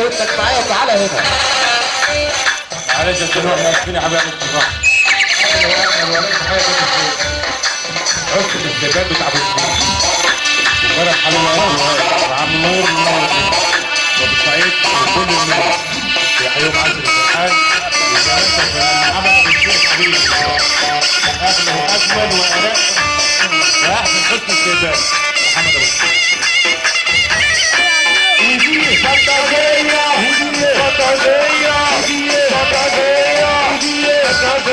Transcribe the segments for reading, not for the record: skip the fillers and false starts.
ودنك معايا وتعالى هنا. معلش يا استاذ احنا اسفين يا حبايبي الصراحه. انا وليت حاجه كده عشت الاستقبال بتاع بنتي وفرح حلوه وعم نور وابو سعيد وكل الناس يحييهم عشر الفرحان محمد ابو الشيخ حبيبي اجمل واجمل وارق واحسن حسن استقبال محمد ابو الشيخ.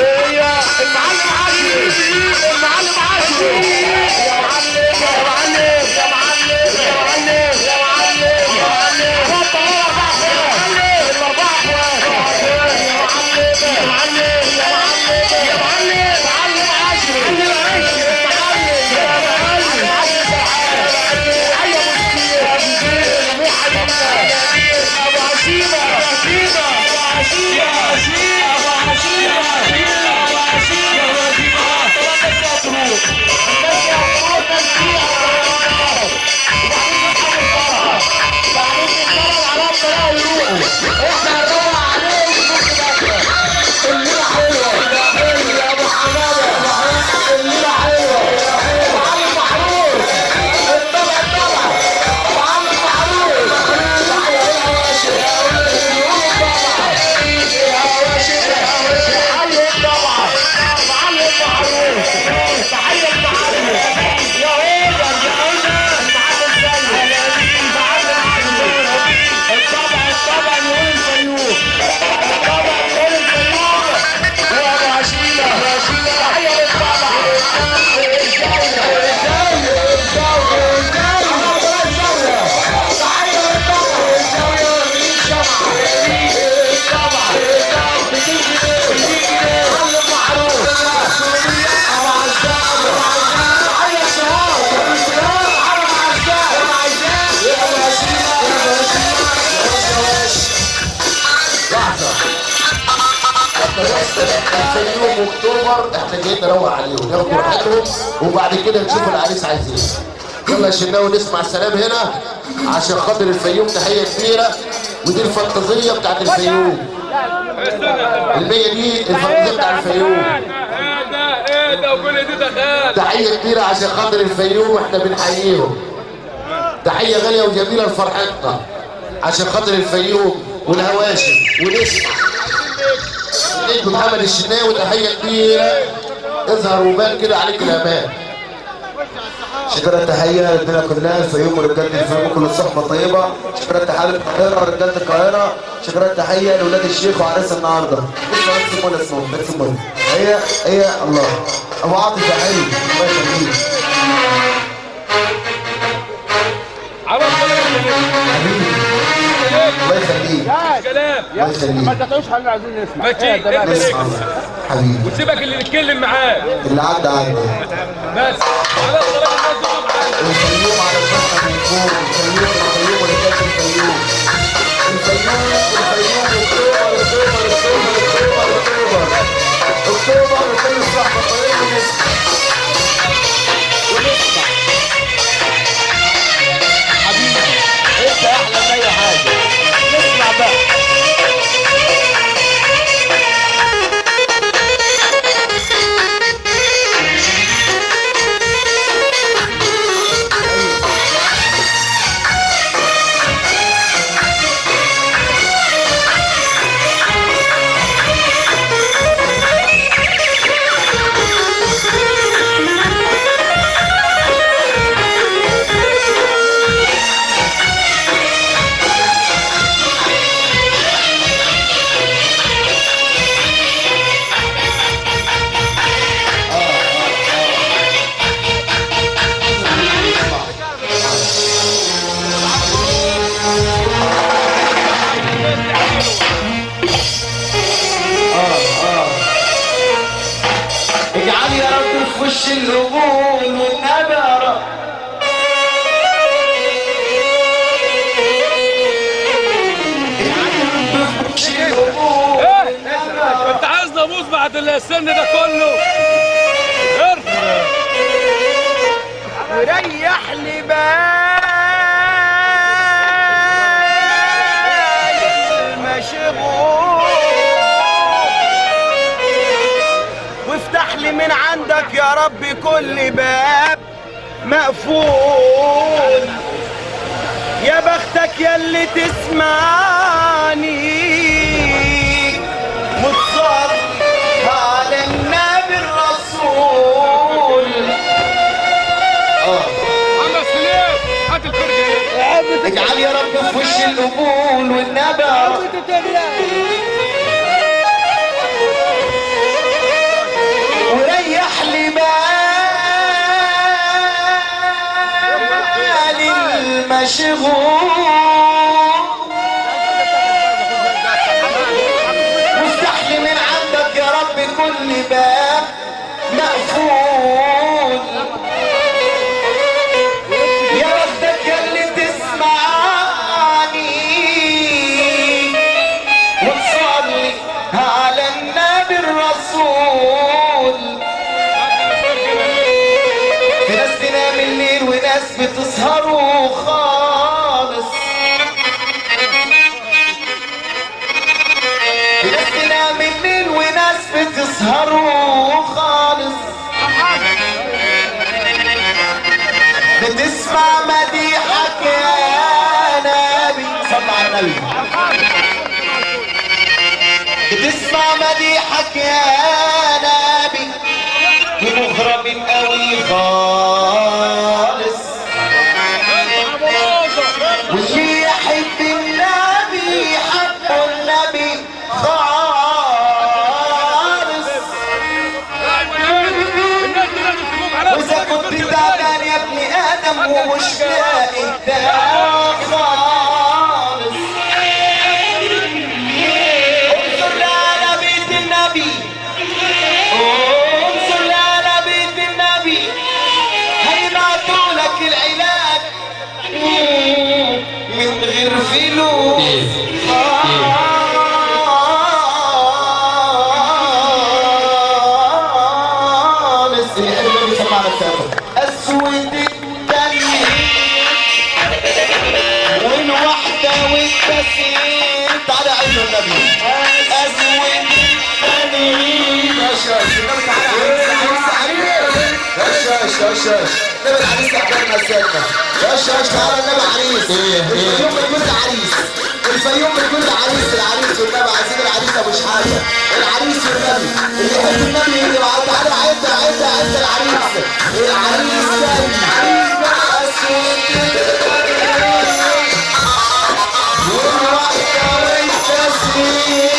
المعلم عاشر المعلم عاشر يا معلم يا معلم يا معلم يا معلم يا معلم يا معلم حط اربع اخوات الاربع اخوات يا معلم يا معلم يا معلم يا معلم معلم عاشر معلم يا معلم عاشر حي ابو كتير ابو عشيمه ابو عشيمه ابو عشيمه ابو عشيمه احنا هنروح عليه الليله حلوه يا ابو حماده الليله حلوه معلم محروس الطبع معلم محروس تحيه الهواشم تحيه طبعا معلم محروس تحيه المعلم يا هيدا يا هيدا معلم سلمى معلم عاشور الطبع نقول الفيوم الطبع نقول الفيوم وابو عشيمه تحيه للطبع الفيوم واكتوبر احنا جايين نروق عليهم ياخدوا راحتهم وبعد كده نشوف العريس عايز ايه. يلا يا شناوي نسمع السلام هنا عشان خاطر الفيوم تحيه كبيره ودي الفانتازيه بتاعت الفيوم. المية دي الفانتازيه بتاع الفيوم. ايه وكل دي دخل تحيه كبيره عشان خاطر الفيوم احنا بنحييهم. تحيه غاليه وجميله لفرحتنا عشان خاطر الفيوم والهواشم ونسمع النجم محمد الشناوي تحيه كبيره. اظهر وبان كده عليك الامان. شكرا تحيه للدنيا كلها الفيوم ورجاله الفيوم كل صحبه طيبه. شكرا تحيه للقاهره ورجاله القاهره. شكرا تحيه لاولاد الشيخ وعريس النهارده. بص اسمه اسمه هي الله ابو عاطف يا حلو الله يخليك حبيبي الله يخليك الله يخليك ما تقطعوش حاجه عايزين نسمع نسمع حبيبي وسيبك اللي نتكلم معاه اللي عدى بس خلاص الفيوم على الفتحه من فوق. الفيوم ورجاله الفيوم اكتوبر وكل الصحبه الطيبه ونسمع حبيبي انت احلى من اي حاجه. نسمع بقى اجعل يا رب في وش الهبول والنبي يا رب. انت عايز ناموس بعد السن ده كله؟ وريح لي بالي لي من عندك يا رب كل باب مقفول. يا بختك ياللي تسمعني وتصلي على النبي الرسول. محمد سليم هات الفرقه. اجعل يا رب في وش القبول والنبى وريح لي بالي المشغول. وافتح لي من عندك يا رب كل باب مقفول. يا بختك اللي تسمعني وتصلي على النبي الرسول. في ناس تنام الليل وناس بتسهروا خالص. في ناس تنام الليل وناس بتسهروا خالص. بتسمع مديحك يا نبي صلى على النبي. بتسمع مديحك يا نبي بمغرم قوي خالص. واللي يحب النبي يحب النبي خالص. وإذا كنت تعبان يا ابن آدم ومش لاقي الدواء خالص. انظر على بيت النبي، انظر على بيت النبي هيبعتوا لك العلاج من غير فلوس خالص. اللي يحب النبي يسمع على الكتاب. اسود الدنيا والوحدة والتسير. تعالى عيد النبي. اسود الدنيا شاش النبي تعالى شاش شاش نبي العريس احضر مساجنا. يا شاش تعالى النبي عريس. الفيوم بيقول عريس، الفيوم بيقول عريس. العريس والنبي عايزين العريس ابو شحاته. العريس والنبي اللي يحب النبي يجي معاه. تعالى عد العريس. العريس والوحدة والتسليم.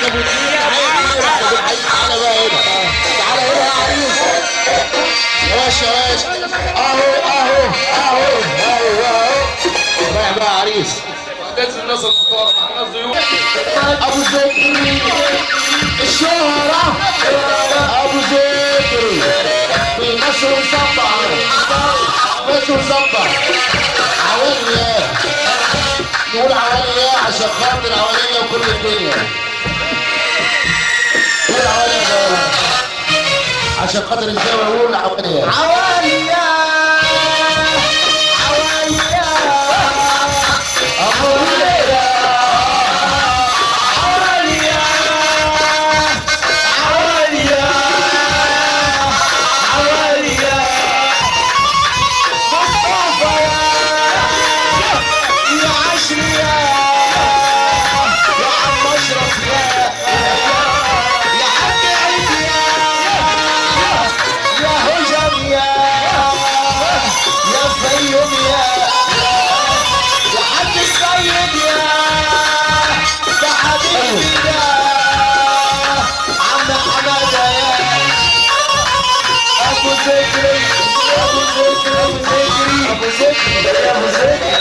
ابو الدين تعالى بقى هنا تعالى هنا يا عريس ماشي اهو رايح بقى يا عريس تنزل الناس المختار مع الضيوف ابو ذكري الشهرة ابو ذكري في مصر مصبع عوالية نقول عوالية عشان خاطر عوالية وكل الدنيا نقول عوالية عشان خاطر الزاوية نقول عوالية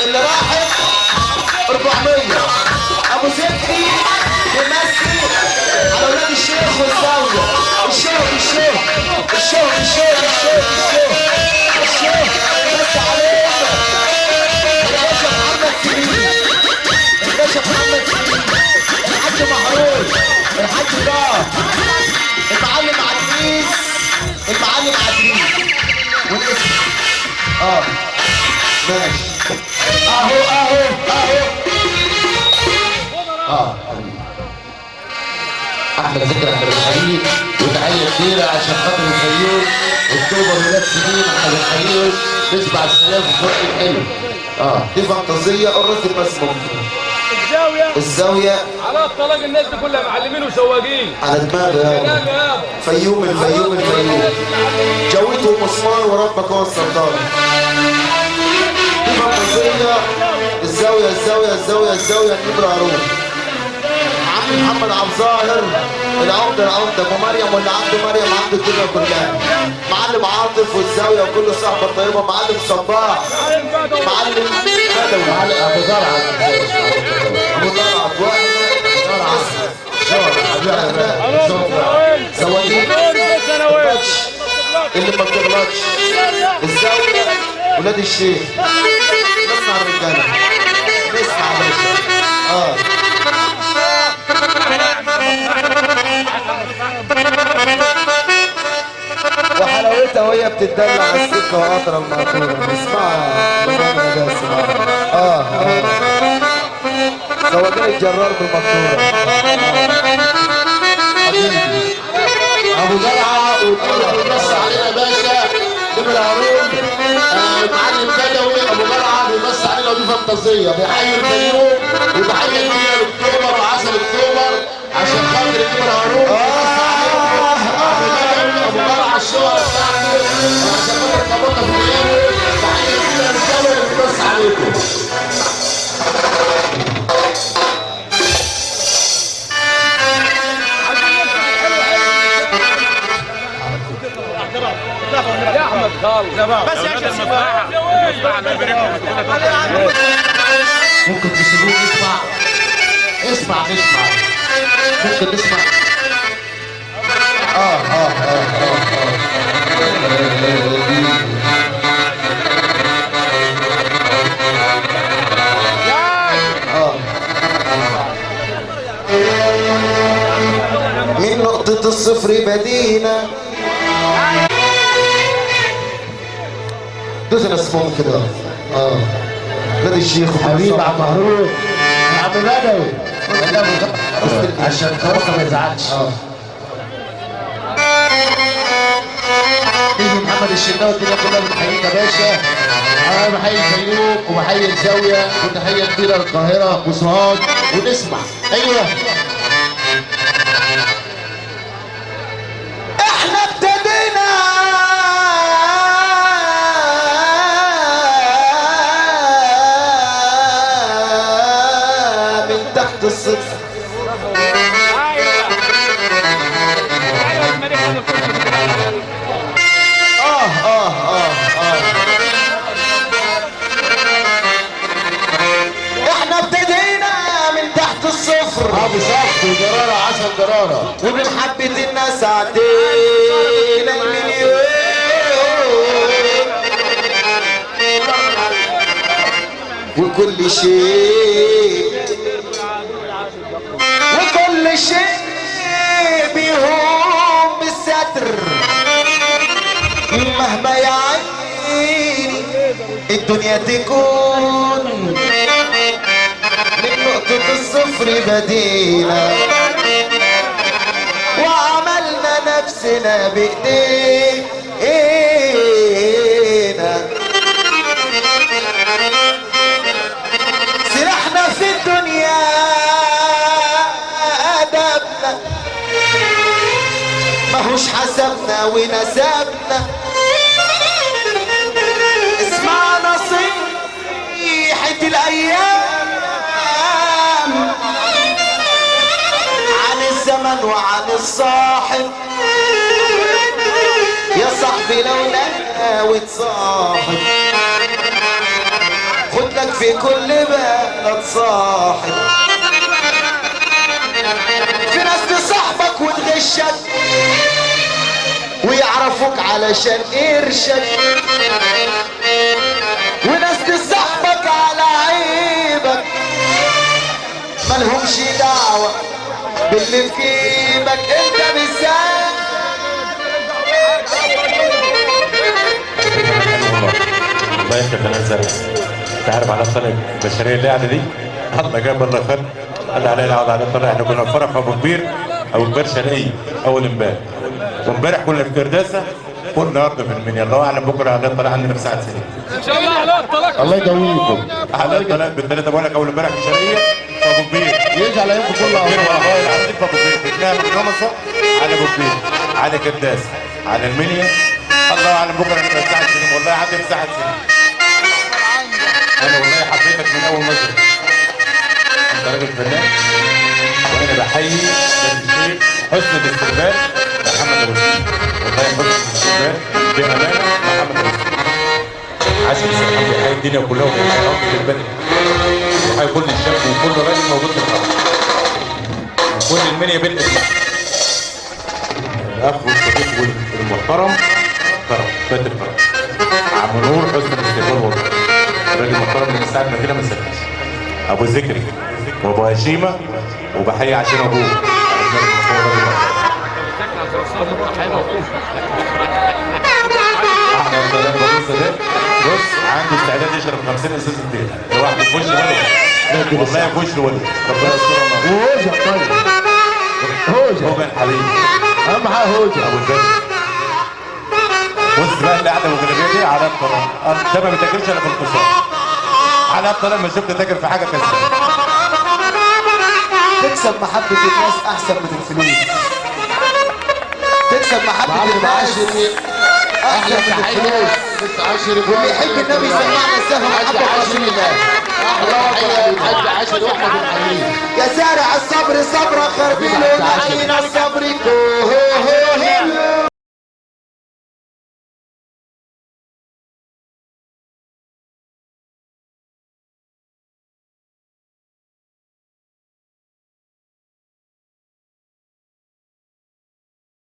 اللي راحت 400 ابو ذكري بيمثل على اولاد الشيخ والزاويه الشيخ بس علينا الباشا محمد سليم الحاج محروس الحاج طه المعلم عدريس والاسم ماشي احمد ذكر احمد الخليل وتحيه كبيره عشان خاطر الفيوم اكتوبر ولاد سنين احمد الخليل تسمع السلام في فرق الحلو دي فانتازيه الراتب بس ممكن الزاويه على الطلاق الناس دي كلها معلمين وسواقين على دماغي يا فيوم جوته مسمار وربك هو السلطان دي فانتازيه الزاويه النمر هارون عم محمد عبد الظاهر العمده ابو مريم واللي عنده مريم عنده الدنيا كلها معلم عاطف والزاويه وكل صحبه طيبه معلم صباح معلم بدوي معلم ابو زرعه زواجين اللي ما بتغلطش الزاويه ولاد الشيخ نسمع الرجاله نسمع يا باشا وحلاوتها وهي بتتدلع على السكه وقطره المقطوره اسمعها زواجين الجرار بالمقطوره ابو زرعه وبيمسي علينا يا باشا نمر هارون المعلم بدوي ابو زرعه بيمسي علينا ودي فانتازيه بيحيي الفيوم وبحيي كبيره اكتوبر وعسل اكتوبر عشان خاطر نمر هارون ابو زرعه الشهره بتاعته عشان خاطر كبوطه في غيابه بحيي كبيره الزاويه اللي بيمسي عليكم يا احمد خالص بس يا شباب ممكن تسيبوه اسمع ممكن نسمع من نقطة الصفر بدينا دوسنا اسمهم كده نادي الشيخ حبيب عم مهروب عم بدوي عشان خلاص ما يزعلش نجم محمد الشناوي الدنيا كلها بتحييك يا باشا انا بحيي الفيوم وبحيي الزاويه وتحيه كبيره للقاهره وسوهاج ونسمع ايوه احنا ابتدينا من تحت الصفر ساعتين المليون وكل شيء وكل شيء بيهون بالستر مهما يا عيني الدنيا تكون من نقطة الصفر بدينا وعملنا نفسنا بإيدينا سرحنا في الدنيا أدبنا ماهوش حسبنا ونسبنا اسمع نصيحة الأيام عن الزمن وعن الصاحب يا صاحبي لو ناوي تصاحب خد لك في كل بلد صاحب في ناس تصاحبك وتغشك ويعرفوك علشان قرشك وناس تصاحبك على عيبك مالهمش دعوة باللي في جيبك انت بالذات. الله يخليك انا زرع. انت عارف على الطريق البشريه اللي قاعده دي الله جاب الله خير قال علينا عوض على الطريق. احنا كنا في فرح ابو كبير شرقيه اول امبارح وامبارح كنا في كرداسه والنهارده في المنيا. الله اعلم بكره على الطريق عندنا في ساعه سنين ان شاء الله على الطلاق. الله يقويكم على الطريق بالثلاثه. بقول لك اول امبارح في الشرقيه في ابو كبير يجعل عليكم كل والله العظيم في ابو كبير بننام من يوم الصبح على ابو كبير على كرداسه على المنيا. الله اعلم بكره نبقى ساعه سنين. والله عندي في ساعه سنين. انا والله حبيتك من اول نظره. انت راجل فنان وانا بحيي الشيخ حسن الاستقبال محمد ابو سعيد. والله حسن الاستقبال بامانه محمد ابو سعيد. عشان الحمد لله الدنيا كلها وبيحيي رب البلد وبيحيي كل الشاب وكل راجل موجود في الارض وكل المنيا بنت الاخ والصديق المحترم فاتن فرج عم نور حسن الاستقبال. والله الراجل محترم من ساعه ما كده ما سالناش. ابو ذكري وابو هشيمه وبحيي عشان ابوه. احمد بص عنده استعداد يشرب 50 ازازه بيت لوحده في وش ولده. والله في وش ولده ربنا يسترها. هوجة طيب هوجة الحبيب اهم حاجه هوجة ابو البدر. بص بقى اللي قاعده والغلابيه دي على الطلاق. ده ما بتاكلش الا في القصار. على الطلاق ما شفت تاكل في حاجه كسر. تكسب محبة الناس أحسن من الفلوس. تكسب محبة الناس أحسن من الفلوس. واللي يحب النبي يسمعنا السهم محبة رسول الله. يا زارع الصبر صبرا خربيل ونعين الصبر كوهو